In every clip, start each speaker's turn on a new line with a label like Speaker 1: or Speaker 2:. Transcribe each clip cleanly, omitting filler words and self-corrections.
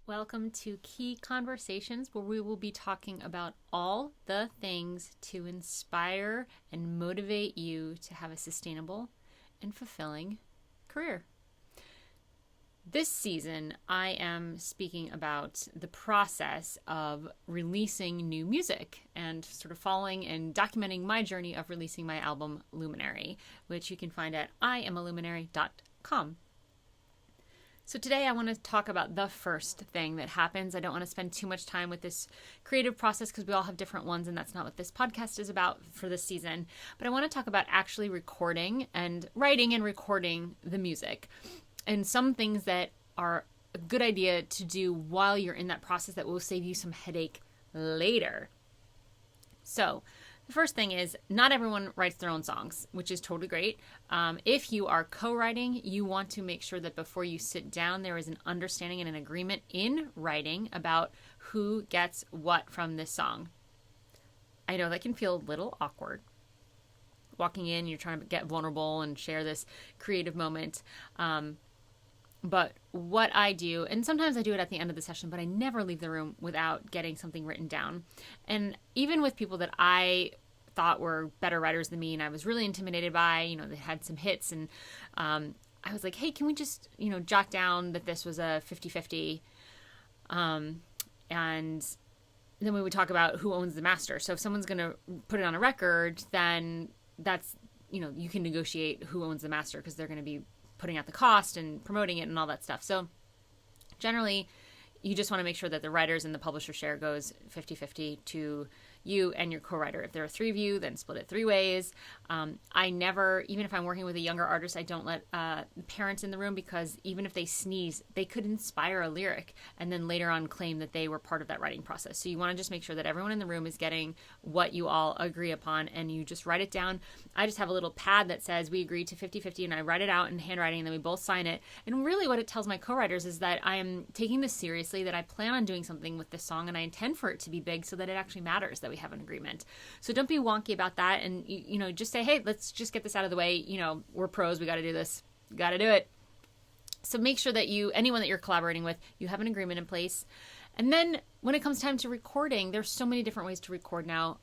Speaker 1: Welcome to Key Conversations, where we will be talking about all the things to inspire and motivate you to have a sustainable and fulfilling career. This season, I am speaking about the process of releasing new music and sort of following and documenting my journey of releasing my album Luminary, which you can find at IamAluminary.com. So today I want to talk about the first thing that happens. I don't want to spend too much time with this creative process because we all have different ones, and that's not what this podcast is about for this season. But I want to talk about actually recording and writing and recording the music and some things that are a good idea to do while you're in that process that will save you some headache later. So the first thing is, not everyone writes their own songs, which is totally great. If you are co-writing, you want to make sure that before you sit down, there is an understanding and an agreement in writing about who gets what from this song. I know that can feel a little awkward. Walking in, you're trying to get vulnerable and share this creative moment. But what I do, and sometimes I do it at the end of the session, but I never leave the room without getting something written down. And even with people that I thought were better writers than me and I was really intimidated by, they had some hits, and I was like, hey, can we just, jot down that this was a 50-50? And then we would talk about who owns the master. So if someone's going to put it on a record, then that's, you can negotiate who owns the master because they're going to be putting out the cost and promoting it and all that stuff. So generally, you just want to make sure that the writers and the publisher share goes 50-50 to you and your co-writer. If there are three of you, then split it three ways. I never, even if I'm working with a younger artist, I don't let parents in the room, because even if they sneeze, they could inspire a lyric and then later on claim that they were part of that writing process. So you want to just make sure that everyone in the room is getting what you all agree upon, and you just write it down. I just have a little pad that says we agreed to 50-50, and I write it out in handwriting, and then we both sign it. And really what it tells my co-writers is that I am taking this seriously, that I plan on doing something with this song, and I intend for it to be big so that it actually matters that we have an agreement. So don't be wonky about that, and just say, hey, let's just get this out of the way. We're pros, we got to do this, got to do it. So make sure that anyone that you're collaborating with, you have an agreement in place. And then when it comes time to recording, there's so many different ways to record now.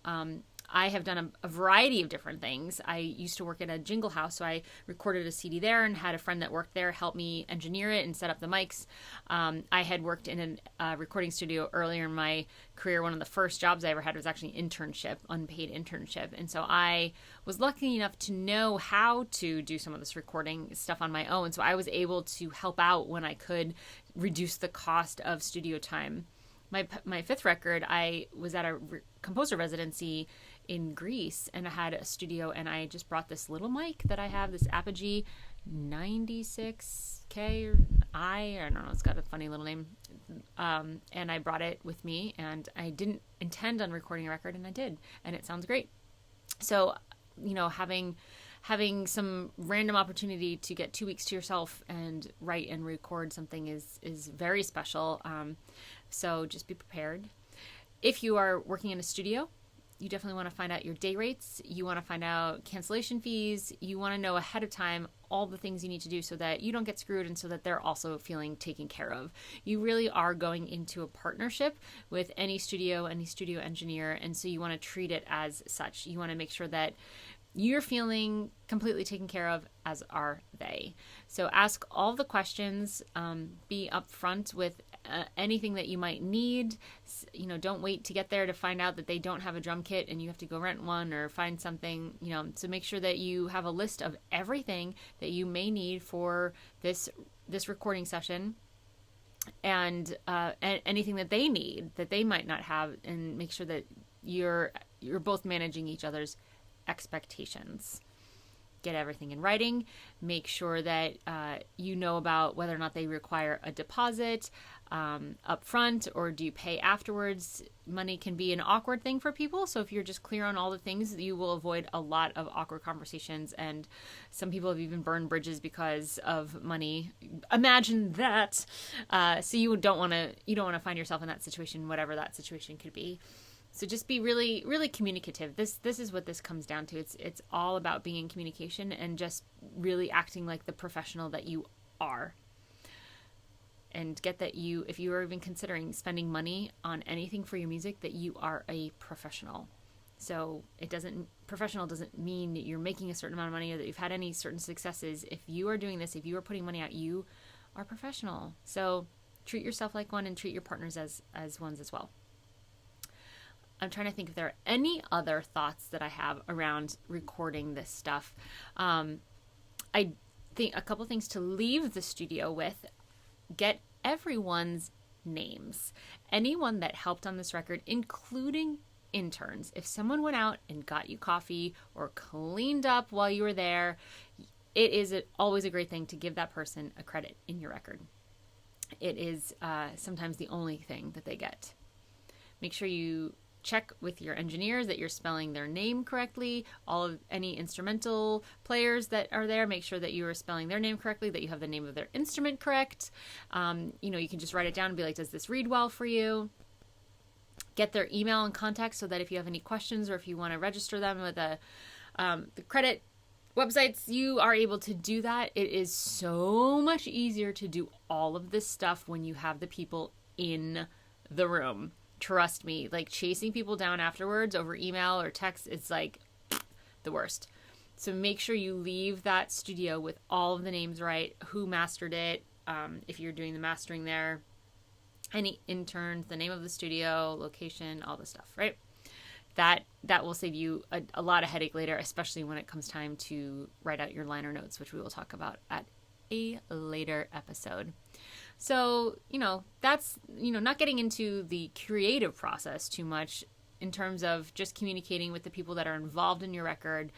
Speaker 1: I have done a variety of different things. I used to work at a jingle house, so I recorded a CD there and had a friend that worked there help me engineer it and set up the mics. I had worked in a recording studio earlier in my career. One of the first jobs I ever had was actually an internship, unpaid internship. And so I was lucky enough to know how to do some of this recording stuff on my own. So I was able to help out when I could, reduce the cost of studio time. My fifth record, I was at a composer residency in Greece, and I had a studio, and I just brought this little mic that I have, this Apogee 96K, or I don't know, it's got a funny little name, and I brought it with me, and I didn't intend on recording a record, and I did, and it sounds great. So, having some random opportunity to get 2 weeks to yourself and write and record something is very special. So just be prepared. If you are working in a studio, you definitely want to find out your day rates. You want to find out cancellation fees. You want to know ahead of time all the things you need to do so that you don't get screwed, and so that they're also feeling taken care of. You really are going into a partnership with any studio engineer, and so you want to treat it as such. You want to make sure that you're feeling completely taken care of, as are they. So ask all the questions, be upfront with anything that you might need. Don't wait to get there to find out that they don't have a drum kit and you have to go rent one or find something, so make sure that you have a list of everything that you may need for this recording session, and anything that they need that they might not have, and make sure that you're both managing each other's expectations. Get everything in writing. Make sure that you know about whether or not they require a deposit up front, or do you pay afterwards. Money can be an awkward thing for people, so if you're just clear on all the things, you will avoid a lot of awkward conversations, and some people have even burned bridges because of money. Imagine that. So you don't want to find yourself in that situation, whatever that situation could be. So just be really, really communicative. This is what this comes down to. It's all about being in communication and just really acting like the professional that you are. and get that you, if you are even considering spending money on anything for your music, that you are a professional. So professional doesn't mean that you're making a certain amount of money or that you've had any certain successes. If you are doing this, if you are putting money out, you are professional. So treat yourself like one and treat your partners as ones as well. I'm trying to think if there are any other thoughts that I have around recording this stuff. I think a couple things to leave the studio with. Get everyone's names. Anyone that helped on this record, including interns. If someone went out and got you coffee or cleaned up while you were there, it is always a great thing to give that person a credit in your record. It is sometimes the only thing that they get. Make sure you check with your engineers that you're spelling their name correctly. Any instrumental players that are there, make sure that you are spelling their name correctly, that you have the name of their instrument correct. You can just write it down and be like, does this read well for you? Get their email and contact so that if you have any questions or if you want to register them with the credit websites, you are able to do that. It is so much easier to do all of this stuff when you have the people in the room. Trust me, like chasing people down afterwards over email or text, it's like the worst. So make sure you leave that studio with all of the names right, who mastered it, if you're doing the mastering there, any interns, the name of the studio, location, all the stuff, right? That will save you a lot of headache later, especially when it comes time to write out your liner notes, which we will talk about at a later episode. So, that's, not getting into the creative process too much in terms of just communicating with the people that are involved in your record.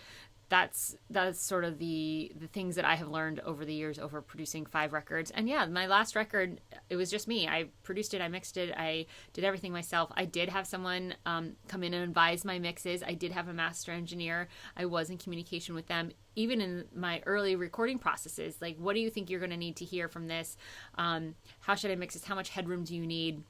Speaker 1: That's sort of the things that I have learned over the years over producing 5 records. And yeah, my last record, it was just me. I produced it, I mixed it, I did everything myself. I did have someone come in and advise my mixes. I did have a master engineer. I was in communication with them, even in my early recording processes. Like, what do you think you're going to need to hear from this? How should I mix this? How much headroom do you need?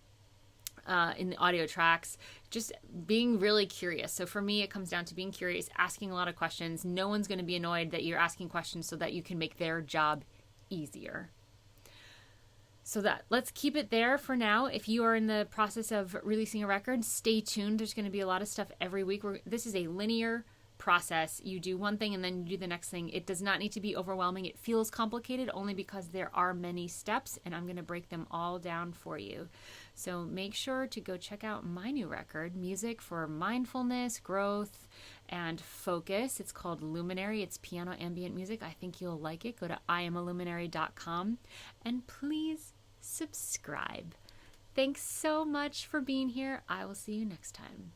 Speaker 1: In the audio tracks, just being really curious. So for me, it comes down to being curious, asking a lot of questions. No one's going to be annoyed that you're asking questions so that you can make their job easier. So let's keep it there for now. If you are in the process of releasing a record, stay tuned. There's going to be a lot of stuff every week. This is a linear process. You do one thing and then you do the next thing. It does not need to be overwhelming. It feels complicated only because there are many steps, and I'm going to break them all down for you. So make sure to go check out my new record, Music for Mindfulness, Growth, and Focus. It's called Luminary. It's piano ambient music. I think you'll like it. Go to IamAluminary.com and please subscribe. Thanks so much for being here. I will see you next time.